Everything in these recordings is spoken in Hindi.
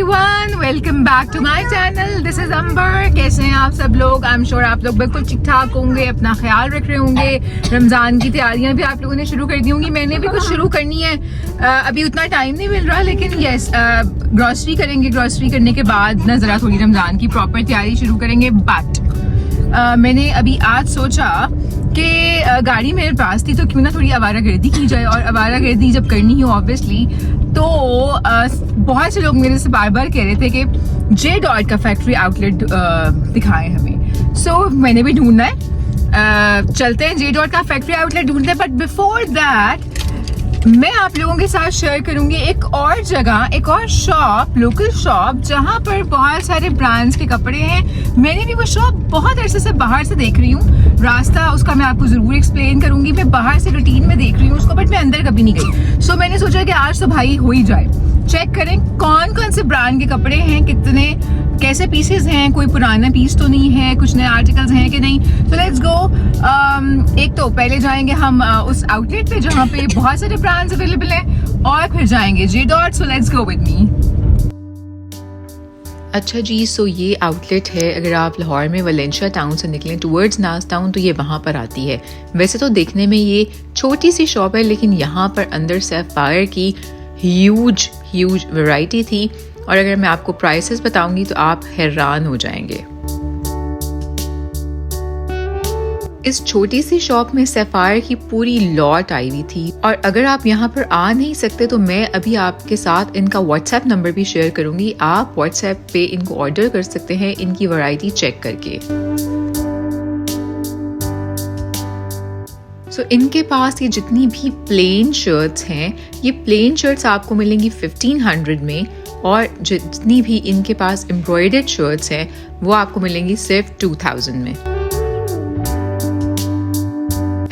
Everyone, welcome back to my channel. This is Amber. कैसे हैं आप सब लोग? आई एम श्योर आप लोग बिल्कुल ठीक ठाक होंगे, अपना ख्याल रख रहे होंगे। रमज़ान की तैयारियां भी आप लोगों ने शुरू कर दी होंगी, मैंने भी कुछ शुरू करनी है। अभी उतना टाइम नहीं मिल रहा, लेकिन यस ग्रॉसरी करेंगे। ग्रॉसरी करने के बाद ना ज़रा थोड़ी रमज़ान की प्रॉपर तैयारी शुरू करेंगे। बट मैंने अभी आज सोचा कि गाड़ी मेरे पास थी तो क्यों ना थोड़ी आवारागर्दी की जाए। और आवारागर्दी जब करनी हो ऑब्वियसली तो बहुत से लोग मेरे से बार बार कह रहे थे कि जे डॉट का फैक्ट्री आउटलेट दिखाएं हमें। सो मैंने भी ढूंढना है। चलते हैं जे डॉट का फैक्ट्री आउटलेट ढूंढते हैं। बट बिफोर दैट मैं आप लोगों के साथ शेयर करूंगी एक और जगह, एक और शॉप, लोकल शॉप, जहां पर बहुत सारे ब्रांड्स के कपड़े हैं। मैंने भी वो शॉप बहुत अरसे से बाहर से देख रही हूँ। रास्ता उसका मैं आपको जरूर एक्सप्लेन करूंगी। मैं बाहर से रूटीन में देख रही हूँ उसको, बट मैं अंदर कभी नहीं गई। सो मैंने सोचा कि आज तो भाई हो ही जाए, चेक करें कौन कौन से ब्रांड के कपड़े हैं, कितने कैसे पीसेस हैं, कोई पुराना पीस तो नहीं है, कुछ नए आर्टिकल्स हैं कि नहीं। तो लेट्स गो। एक तो पहले जाएंगे हम उस आउटलेट पे जहाँ पे बहुत सारे ब्रांड्स अवेलेबल हैं, और फिर जाएंगे J dot. So let's go with me. अच्छा जी, सो ये आउटलेट है। अगर आप लाहौर में वलेंशिया टाउन से निकलें टूवर्ड्स नाज टाउन तो ये वहाँ पर आती है। वैसे तो देखने में ये छोटी सी शॉप है, लेकिन यहाँ पर अंदर सैफायर की ह्यूज वैरायटी थी। और अगर मैं आपको प्राइसेस बताऊंगी तो आप हैरान हो जाएंगे। इस छोटी सी शॉप में सैफायर की पूरी लॉट आई हुई थी। और अगर आप यहाँ पर आ नहीं सकते तो मैं अभी आपके साथ इनका व्हाट्सएप नंबर भी शेयर करूंगी। आप व्हाट्सएप पे इनको ऑर्डर कर सकते हैं इनकी वैरायटी चेक करके। सो इनके पास ये जितनी भी प्लेन शर्ट्स हैं, ये प्लेन शर्ट्स आपको मिलेंगी 1500 में। और जितनी भी इनके पास एम्ब्रॉयडर्ड शर्ट्स हैं वो आपको मिलेंगी सिर्फ 2000 में।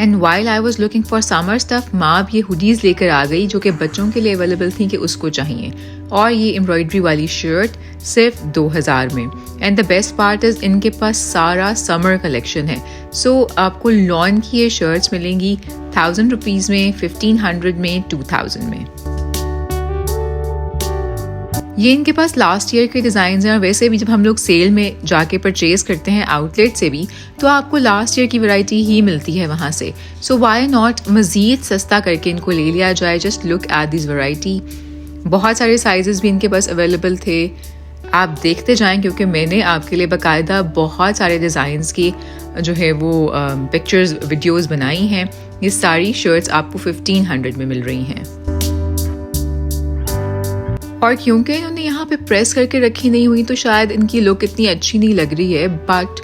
And while I was looking for summer stuff, माँ भी ये हुडीज लेकर आ गई जो कि बच्चों के लिए अवेलेबल थी कि उसको चाहिए। और ये एम्ब्रॉयडरी वाली शर्ट सिर्फ 2000 में। And the best part is इनके पास सारा समर कलेक्शन है। सो आपको लॉन की ये शर्ट्स मिलेंगी 1000 रुपीज़ में, 1500 में, 2000 में। ये इनके पास लास्ट ईयर के डिज़ाइन हैं। और वैसे भी जब हम लोग सेल में जाके परचेज करते हैं आउटलेट से भी, तो आपको लास्ट ईयर की वैरायटी ही मिलती है वहाँ से। सो व्हाई नॉट मज़ीद सस्ता करके इनको ले लिया जाए। Just look at this variety. बहुत सारे साइजेस भी इनके पास अवेलेबल थे। आप देखते जाएं क्योंकि मैंने आपके लिए बाकायदा बहुत सारे डिज़ाइंस की जो है वो पिक्चर्स वीडियोस बनाई हैं। ये सारी शर्ट्स आपको 1500 में मिल रही हैं। और क्योंकि इन्होंने यहाँ पे प्रेस करके रखी नहीं हुई तो शायद इनकी लुक इतनी अच्छी नहीं लग रही है। बट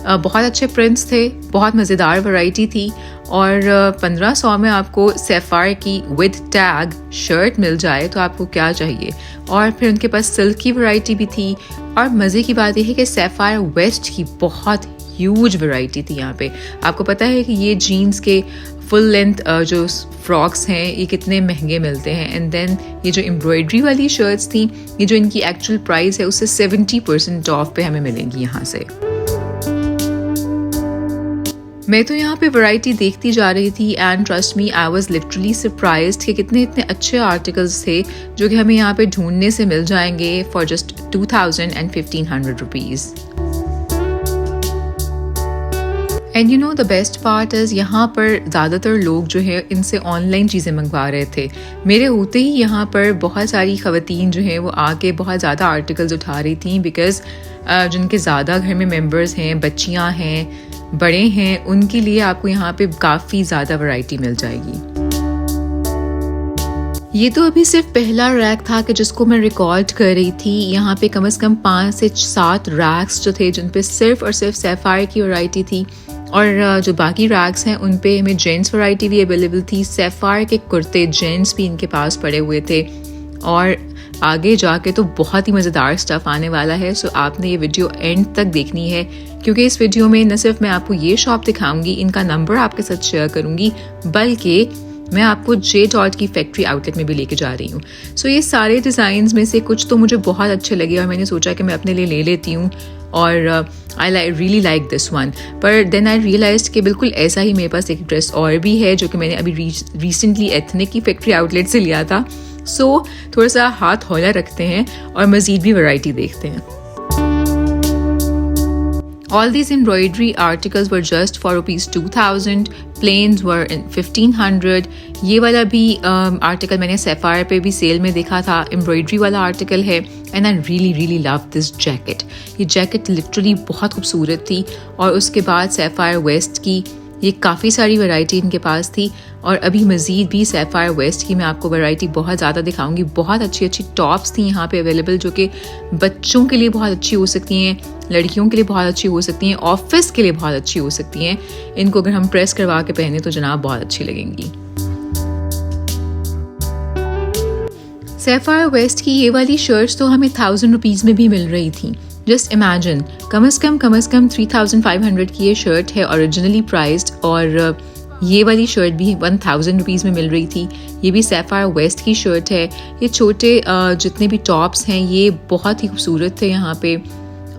बहुत अच्छे प्रिंट्स थे, बहुत मज़ेदार वैरायटी थी। और 1500 में आपको सैफायर की विद टैग शर्ट मिल जाए तो आपको क्या चाहिए। और फिर उनके पास सिल्क की वैरायटी भी थी। और मज़े की बात यह है कि सैफायर वेस्ट की बहुत ह्यूज वैरायटी थी यहाँ पे। आपको पता है कि ये जीन्स के फुल लेंथ जो फ्रॉक्स हैं ये कितने महंगे मिलते हैं। एंड देन ये जो एम्ब्रॉयडरी वाली शर्ट्स थी, ये जो इनकी एक्चुअल प्राइस है उससे 70% ऑफ पे हमें मिलेंगी यहाँ से। मैं तो यहाँ पे वैरायटी देखती जा रही थी and trust me I was literally surprised कि कितने इतने अच्छे आर्टिकल्स थे जो कि हमें यहाँ पे ढूंढने से मिल जाएंगे for just 2000 and 1500 rupees. And you know the best part is यहाँ पर ज़्यादातर लोग जो है इनसे ऑनलाइन चीज़ें मंगवा रहे थे। मेरे होते ही यहाँ पर बहुत सारी ख़वातीन जो हैं वो आके बहुत ज़्यादा आर्टिकल्स उठा रही थी। बिकॉज़ जिनके ज़्यादा घर में मेंबर्स हैं, बच्चियाँ हैं, बड़े हैं, उनके लिए आपको यहाँ पे काफ़ी ज़्यादा वैरायटी मिल जाएगी। ये तो अभी सिर्फ पहला रैक था कि जिसको मैं रिकॉर्ड कर रही थी। यहाँ पे कम से कम 5 से 7 रैक्स जो थे जिन पे सिर्फ और सिर्फ सैफायर की वैरायटी थी। और जो बाकी रैक्स हैं उन पे हमें जेंट्स वैरायटी भी अवेलेबल थी। सैफायर के कुर्ते जेंट्स भी इनके पास पड़े हुए थे। और आगे जाके तो बहुत ही मज़ेदार स्टफ़ आने वाला है। सो आपने ये वीडियो एंड तक देखनी है क्योंकि इस वीडियो में न सिर्फ मैं आपको ये शॉप दिखाऊंगी, इनका नंबर आपके साथ शेयर करूंगी, बल्कि मैं आपको जे डॉट की फैक्ट्री आउटलेट में भी लेके जा रही हूँ। सो ये सारे डिज़ाइंस में से कुछ तो मुझे बहुत अच्छे लगे और मैंने सोचा कि मैं अपने लिए ले लेती हूँ। और I really like this one. पर देन आई रियलाइज्ड कि बिल्कुल ऐसा ही मेरे पास एक ड्रेस और भी है जो कि मैंने अभी रिसेंटली एथनिक की फैक्ट्री आउटलेट से लिया था। सो थोड़ा सा हाथ हौला रखते हैं और मज़ीद भी वैरायटी देखते हैं। All these embroidery articles were just for ₹2,000. Plains were in 1,500. ये वाला भी आर्टिकल मैंने सैफायर पे भी सेल में देखा था, एम्ब्रॉयडरी वाला आर्टिकल है। And I really love this jacket. ये जैकेट लिटरली बहुत खूबसूरत थी। और उसके बाद सैफायर वेस्ट की ये काफ़ी सारी वैरायटी इनके पास थी। और अभी मज़ीद भी सैफायर वेस्ट की मैं आपको वैरायटी बहुत ज़्यादा दिखाऊंगी। बहुत अच्छी अच्छी टॉप्स थी यहाँ पे अवेलेबल, जो कि बच्चों के लिए बहुत अच्छी हो सकती हैं, लड़कियों के लिए बहुत अच्छी हो सकती हैं, ऑफिस के लिए बहुत अच्छी हो सकती हैं। इनको अगर हम प्रेस करवा के पहने तो जनाब बहुत अच्छी लगेंगी। सैफायर वेस्ट की ये वाली शर्ट्स तो हमें ₹1,000 में भी मिल रही थी। जस्ट इमेजिन, कम से कम 3,500 की ये शर्ट है ओरिजिनली प्राइस्ड। और ये वाली शर्ट भी ₹1,000 में मिल रही थी। ये भी सैफायर वेस्ट की शर्ट है। ये छोटे जितने भी टॉप्स हैं ये बहुत ही खूबसूरत थे यहाँ पे,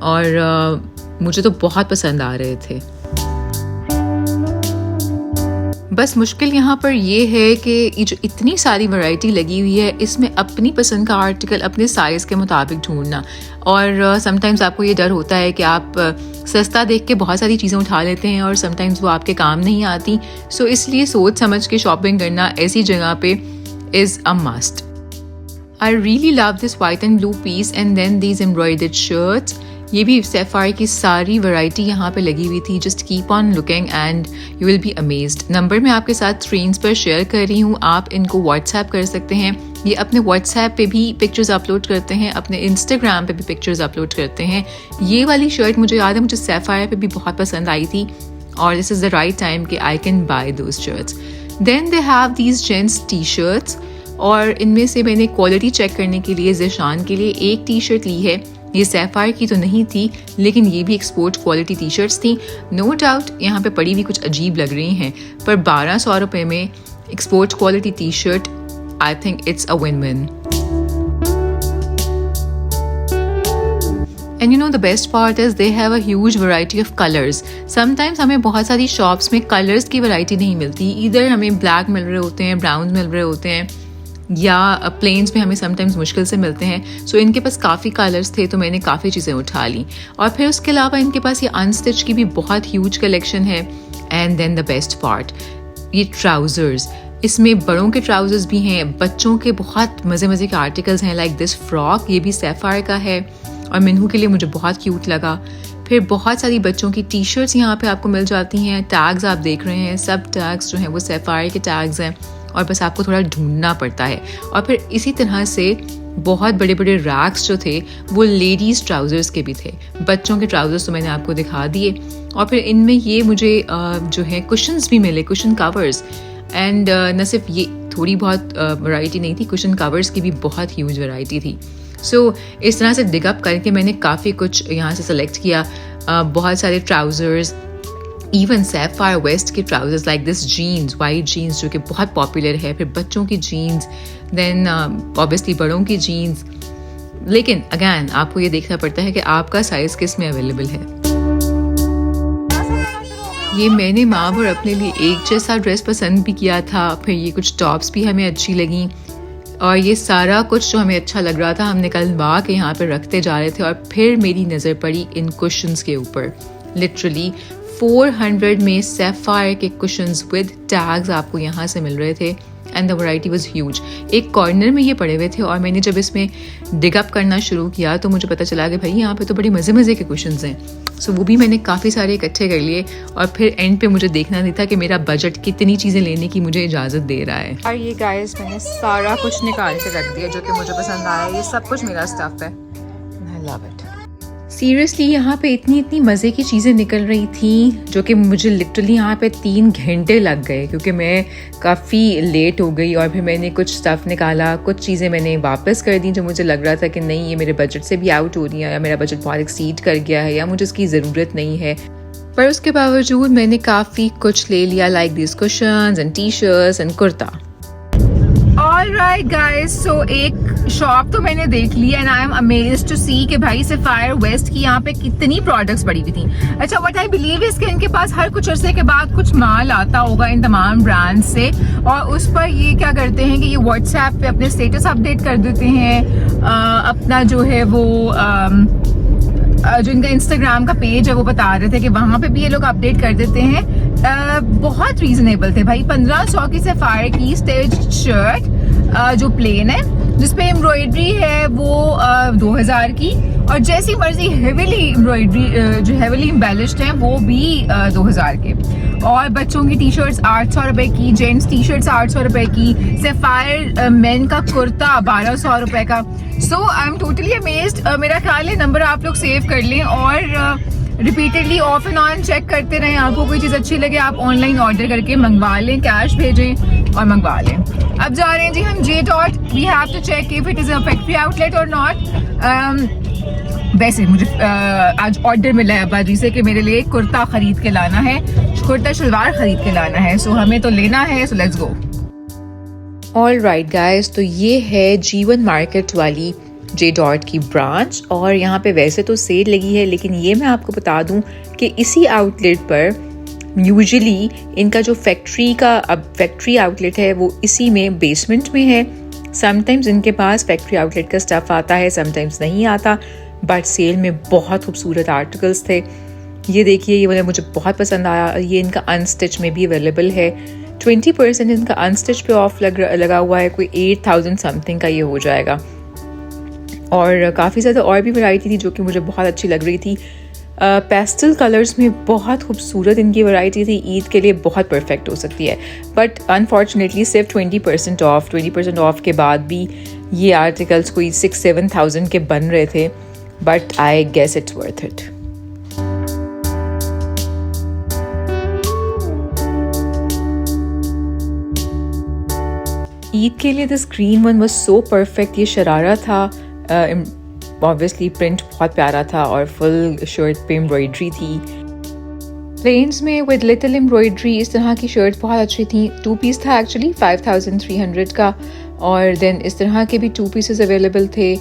और मुझे तो बहुत पसंद आ रहे थे। बस मुश्किल यहाँ पर ये है कि ये जो इतनी सारी वैरायटी लगी हुई है, इसमें अपनी पसंद का आर्टिकल अपने साइज़ के मुताबिक ढूंढना। और समटाइम्स आपको ये डर होता है कि आप सस्ता देख के बहुत सारी चीज़ें उठा लेते हैं और समटाइम्स वो आपके काम नहीं आती। सो इसलिए सोच समझ के शॉपिंग करना ऐसी जगह पे is a must. I really love this white and blue piece and then these embroidered shirts. ये भी सैफायर की सारी वैरायटी यहाँ पे लगी हुई थी। Just keep on looking and you will be amazed. Number मैं आपके साथ स्क्रीन्स पर शेयर कर रही हूँ, आप इनको व्हाट्सएप कर सकते हैं। ये अपने व्हाट्सएप पे भी पिक्चर्स अपलोड करते हैं, अपने इंस्टाग्राम पे भी पिक्चर्स अपलोड करते हैं। ये वाली शर्ट मुझे याद है, मुझे सैफायर पे भी बहुत पसंद आई थी और this is the right time कि I can buy those shirts. Then they have these gents T shirts, और इनमें से मैंने क्वालिटी चेक करने के लिए ज़िशान के लिए एक टी शर्ट ली है। ये सैफायर की तो नहीं थी, लेकिन ये भी एक्सपोर्ट क्वालिटी टी शर्ट्स थी। नो डाउट यहाँ पे पड़ी हुई कुछ अजीब लग रही हैं, पर ₹1,200 में export quality T shirt, I think it's a win win. And you know the best part is they have a huge variety of colours. Sometimes हमें बहुत सारी शॉप्स में कलर्स की वैरायटी नहीं मिलती। इधर हमें ब्लैक मिल रहे होते हैं, ब्राउन मिल रहे होते हैं, या प्लेन्स में हमें समटाइम्स मुश्किल से मिलते हैं। सो इनके पास काफ़ी कलर्स थे तो मैंने काफ़ी चीज़ें उठा ली। और फिर उसके अलावा इनके पास ये अनस्टिच की भी बहुत ह्यूज कलेक्शन है। And then the best part, ये ट्राउज़र्स, इसमें बड़ों के ट्राउज़र्स भी हैं, बच्चों के बहुत मज़े के आर्टिकल्स हैं लाइक दिस फ्रॉक। ये भी सैफायर का है और मिन्हू के लिए मुझे बहुत क्यूट लगा। फिर बहुत सारी बच्चों की टी शर्ट्स यहाँ पे आपको मिल जाती हैं। टैग्स आप देख रहे हैं, सब टैग्स जो हैं वो सैफायर के टैग्स हैं और बस आपको थोड़ा ढूंढना पड़ता है। और फिर इसी तरह से बहुत बड़े बड़े रैक्स जो थे वो लेडीज़ ट्राउज़र्स के भी थे। बच्चों के ट्राउज़र्स तो मैंने आपको दिखा दिए। और फिर इनमें ये मुझे जो है कुशन्स भी मिले, कुशन कवर्स। एंड न सिर्फ ये थोड़ी बहुत वैरायटी नहीं थी, कुशन कवर्स की भी बहुत ह्यूज वैरायटी थी। सो इस तरह से डिगअप करके मैंने काफ़ी कुछ यहाँ से सेलेक्ट किया। बहुत सारे ट्राउज़र्स, इवन सैफायर वेस्ट के trousers like this jeans, white jeans जो कि बहुत पॉपुलर है। फिर बच्चों की जीन्स, देन ऑब्वियसली बड़ों की जीन्स। लेकिन अगैन आपको ये देखना पड़ता है कि आपका साइज किस में अवेलेबल है। ये मैंने माँ और अपने लिए एक जैसा ड्रेस पसंद भी किया था। फिर ये कुछ टॉप्स भी हमें अच्छी लगी और ये सारा कुछ जो हमें अच्छा लग रहा था हम निकलवा के यहाँ पर रखते जा रहे थे। और फिर मेरी नज़र पड़ी इन कुशन्स के ऊपर। लिटरली 400 में सैफायर के कुशन्स विद टैग्स आपको यहाँ से मिल रहे थे and the variety was huge. एक कॉर्नर में ये पड़े हुए थे और मैंने जब इसमें डिगअप करना शुरू किया तो मुझे पता चला कि भाई यहाँ पे तो बड़े मज़े के कुशन्स हैं। सो वो भी मैंने काफ़ी सारे इकट्ठे कर लिए और फिर एंड पे मुझे देखना नहीं था कि मेरा बजट कितनी चीज़ें लेने की मुझे इजाज़त दे रहा है। और ये गाइस मैंने सारा कुछ निकाल के रख दिया जो कि मुझे पसंद आया। ये सब कुछ मेरा स्टफ है। I love it. सीरियसली यहाँ पे इतनी मज़े की चीज़ें निकल रही थी जो कि मुझे लिटरली यहाँ पे 3 घंटे लग गए क्योंकि मैं काफ़ी लेट हो गई। और फिर मैंने कुछ स्टफ़ निकाला, कुछ चीज़ें मैंने वापस कर दी जो मुझे लग रहा था कि नहीं ये मेरे बजट से भी आउट हो रही है या मेरा बजट बहुत एक्सीड कर गया है या मुझे इसकी ज़रूरत नहीं है। पर उसके बावजूद मैंने काफ़ी कुछ ले लिया like this cushions and T shirts and kurta. Alright guys, so एक शॉप तो मैंने देख ली and I am amazed to see कि भाई सफायर वेस्ट की यहाँ पे कितनी प्रोडक्ट्स पड़ी हुई थी. अच्छा, व्हाट आई बिलीव इज कि इनके पास हर कुछ अरसे के बाद कुछ माल आता होगा इन तमाम ब्रांड्स से, और उस पर ये क्या करते हैं कि ये व्हाट्सएप पे अपने स्टेटस अपडेट कर देते हैं. अपना जो है वो जो इनका इंस्टाग्राम का पेज है वो बता रहे थे कि वहाँ पे भी ये लोग अपडेट कर देते हैं. बहुत रीजनेबल थे भाई. 1500 की सफायर की स्टेज शर्ट जो प्लेन है जिसपे एम्ब्रॉयडरी है वो 2000 की, और जैसी मर्जी हेवीली एम्ब्रॉयडरी जो हेवीली एम्बेलिश्ड है वो भी 2000 के. और बच्चों की टी शर्ट्स 800 रुपए की, जेंट्स टी शर्ट्स 800 रुपए की, सफायर मेन का कुर्ता 1200 रुपए का. सो आई एम टोटली अमेज्ड. मेरा ख्याल है नंबर आप लोग सेव कर लें और repeatedly off and on check करते रहें. आपको कोई चीज़ अच्छी लगे आप ऑनलाइन ऑर्डर करके मंगवा लें, कैश भेजें और मंगवा लें. अब जा रहे हैं जी हम J Dot. We have to check if it is a factory outlet और नॉट. वैसे मुझे आज ऑर्डर मिला है बाजी से कि मेरे लिए कुर्ता खरीद के लाना है, कुर्ता शलवार खरीद के लाना है. सो हमें तो लेना है, so let's go. All right guys, तो ये है जीवन मार्केट वाली J Dot की ब्रांच, और यहाँ पे वैसे तो सेल लगी है, लेकिन ये मैं आपको बता दूँ कि इसी आउटलेट पर यूजुअली इनका जो फैक्ट्री आउटलेट है वो इसी में बेसमेंट में है. समटाइम्स इनके पास फैक्ट्री आउटलेट का स्टफ़ आता है, समटाइम्स नहीं आता, बट सेल में बहुत खूबसूरत आर्टिकल्स थे. ये देखिए, ये वाला मुझे बहुत पसंद आया. ये इनका अनस्टिच में भी अवेलेबल है. 20% इनका अनस्टिच पे ऑफ लगा हुआ है. कोई 8000 समथिंग का ये हो जाएगा. और काफ़ी ज़्यादा और भी वैरायटी थी जो कि मुझे बहुत अच्छी लग रही थी. पेस्टल कलर्स में बहुत खूबसूरत इनकी वैरायटी थी. ईद के लिए बहुत परफेक्ट हो सकती है, बट अनफॉर्चुनेटली सिर्फ 20% ऑफ के बाद भी ये आर्टिकल्स कोई 6-7 थाउजेंड के बन रहे थे. But I guess it's worth it. Eid के लिए this green one was so perfect. ये शरारा था, ऑब्वियसली प्रिंट बहुत प्यारा था और फुल शर्ट पे एम्ब्रॉयडरी थी. प्लेन्स में विद लिटिल एम्ब्रॉयडरी इस तरह की शर्ट बहुत अच्छी थी. 2 पीस था एक्चुअली 5300 का, और देन इस तरह के भी 2 पीसेस अवेलेबल थे.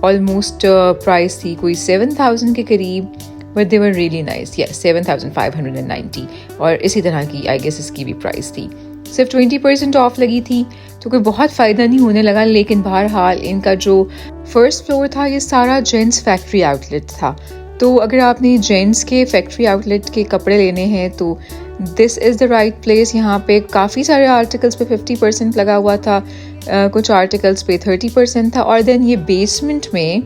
ऑलमोस्ट प्राइस थी कोई 7000 के करीब, but they were really nice. Yes, 7590, और इसी तरह की आई गेस इसकी भी प्राइस थी. सिर्फ 20% ऑफ लगी थी तो कोई बहुत फ़ायदा नहीं होने लगा. लेकिन बहरहाल इनका जो फर्स्ट फ्लोर था ये सारा जेंट्स फैक्ट्री आउटलेट था. तो अगर आपने जेंट्स के फैक्ट्री आउटलेट के कपड़े लेने हैं तो this is the right place. यहाँ पे काफ़ी सारे आर्टिकल्स पे 50% लगा हुआ था, कुछ आर्टिकल्स पे 30% था. और देन ये बेसमेंट में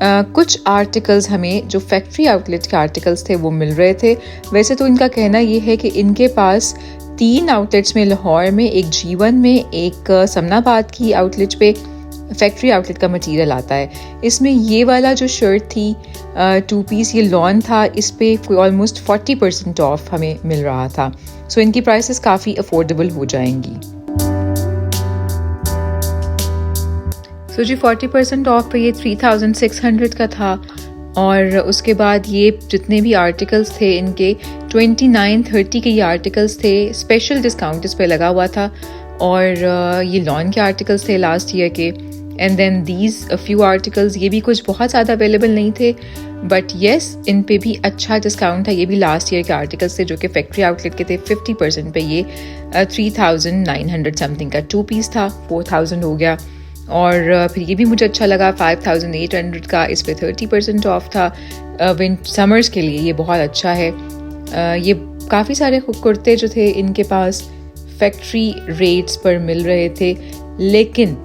कुछ आर्टिकल्स हमें जो फैक्ट्री आउटलेट के आर्टिकल्स थे वो मिल रहे थे. वैसे तो इनका कहना ये है कि इनके पास 3 आउटलेट्स में, लाहौर में, एक जीवन में, एक समनाबाद की आउटलेट पे फैक्ट्री आउटलेट का मटेरियल आता है. इसमें ये वाला जो शर्ट थी 2 पीस, ये लॉन था, इस पे कोई ऑलमोस्ट 40% ऑफ हमें मिल रहा था. सो इनकी प्राइसेस काफ़ी अफोर्डेबल हो जाएंगी. सो जी 40% ऑफ पे ये 3600 का था. और उसके बाद ये जितने भी आर्टिकल्स थे इनके 29-30 के ये आर्टिकल्स थे. स्पेशल डिस्काउंट इस पे लगा हुआ था. और ये लॉन के आर्टिकल्स थे लास्ट ईयर के. And then these few articles, ये भी कुछ बहुत ज़्यादा अवेलेबल नहीं थे, बट येस इन पे भी अच्छा डिस्काउंट था. ये भी लास्ट ईयर के आर्टिकल्स थे जो कि फैक्ट्री आउटलेट के थे. 50% पे ये 3900 समथिंग का 2 पीस था, 4000 हो गया. और फिर ये भी मुझे अच्छा लगा, 5800 का, इस पे 30% ऑफ था. समर्स के लिए ये बहुत अच्छा है. ये काफ़ी सारे कुर्ते जो थे इनके पास फैक्ट्री रेट्स पर मिल रहे थे, लेकिन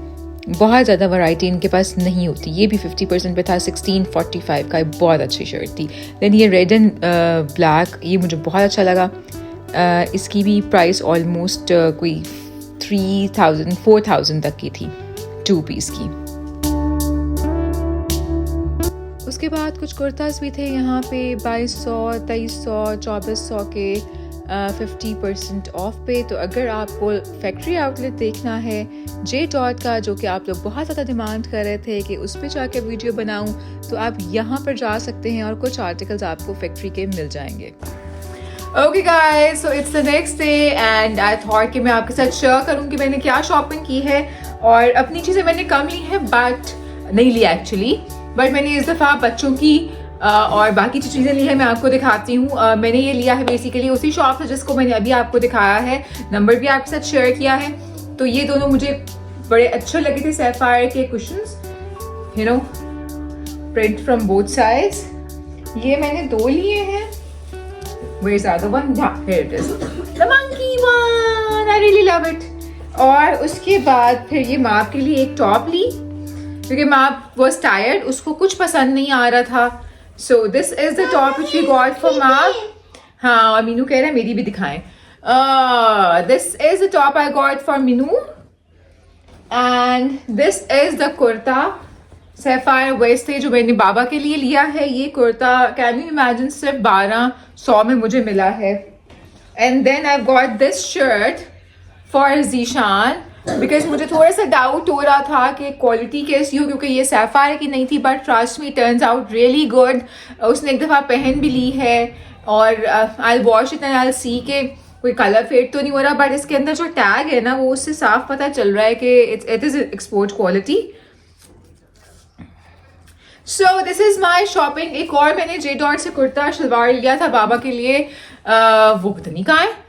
बहुत ज़्यादा वैरायटी इनके पास नहीं होती. ये भी 50% पे था, 1645 का, बहुत अच्छी शर्ट थी. देन ये रेड एंड ब्लैक, ये मुझे बहुत अच्छा लगा. इसकी भी प्राइस ऑलमोस्ट कोई 3000-4000 तक की थी 2 पीस की. उसके बाद कुछ कुर्तास भी थे यहाँ पे 2200, 2300, 2400 के 50% ऑफ पे. तो अगर आपको फैक्ट्री आउटलेट देखना है J Dot का, जो कि आप लोग बहुत ज़्यादा डिमांड कर रहे थे कि उस पर जाकर वीडियो बनाऊं, तो आप यहाँ पर जा सकते हैं और कुछ आर्टिकल्स आपको फैक्ट्री के मिल जाएंगे. Okay guys, so it's the next day and I thought कि मैं आपके साथ शेयर करूं कि मैंने क्या शॉपिंग की है. और अपनी चीज़ें मैंने कम ली हैं, बट नहीं ली एक्चुअली, बट मैंने इस दफ़ा बच्चों की और बाकी जो चीज़ें ली है मैं आपको दिखाती हूँ। मैंने ये लिया है बेसिकली उसी शॉप से जिसको मैंने अभी आपको दिखाया है, नंबर भी आपके साथ शेयर किया है। तो ये दोनों मुझे बड़े अच्छे लगे थे, सैफायर के cushions, you know, print from both sides. ये मैंने 2 लिए हैं। Where is the other one? Yeah, here it is. The monkey one. I really love it. और उसके बाद फिर ये माँ के लिए एक टॉप ली क्योंकि माँ was tired, उसको कुछ पसंद नहीं आ रहा था। So this is the top which we got for माँ। हाँ, और मीनू कह रहा है मेरी भी दिखाएं। This is the top I got for Meenu and this is the kurta Sapphire west है जो मैंने बाबा के लिए लिया है। ये कुर्ता कैन यू इमेजिन सिर्फ 1200 में मुझे मिला है। And then I got this shirt for Zeeshan because मुझे थोड़ा सा डाउट हो रहा था कि क्वालिटी कैसी हो, क्योंकि ये सैफायर की नहीं थी, but trust me turns out really good. उसने एक दफ़ा पहन भी ली है और आई वॉश इट एंड आई सी के कोई कलर फेड तो नहीं हो रहा, बट इसके अंदर जो टैग है ना वो उससे साफ पता चल रहा है कि it is export quality. So this is my shopping. एक और मैंने जे डॉट से कुर्ता शलवार लिया था बाबा के लिए, वो पता नहीं कहाँ है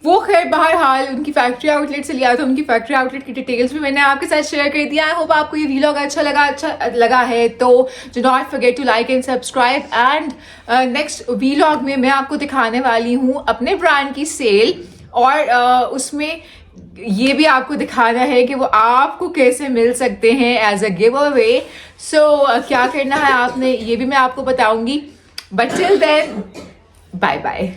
वो। खैर बहरहाल उनकी फैक्ट्री आउटलेट से लिया था। उनकी फैक्ट्री आउटलेट की डिटेल्स भी मैंने आपके साथ शेयर कर दिया। आई होप आपको ये व्लॉग अच्छा लगा है तो do not forget to like and subscribe. And next vlog में मैं आपको दिखाने वाली हूँ अपने ब्रांड की सेल, और उसमें ये भी आपको दिखाना है कि वो आपको कैसे मिल सकते हैं as a giveaway. So क्या करना है आपने ये भी मैं आपको बताऊंगी, but till then bye bye.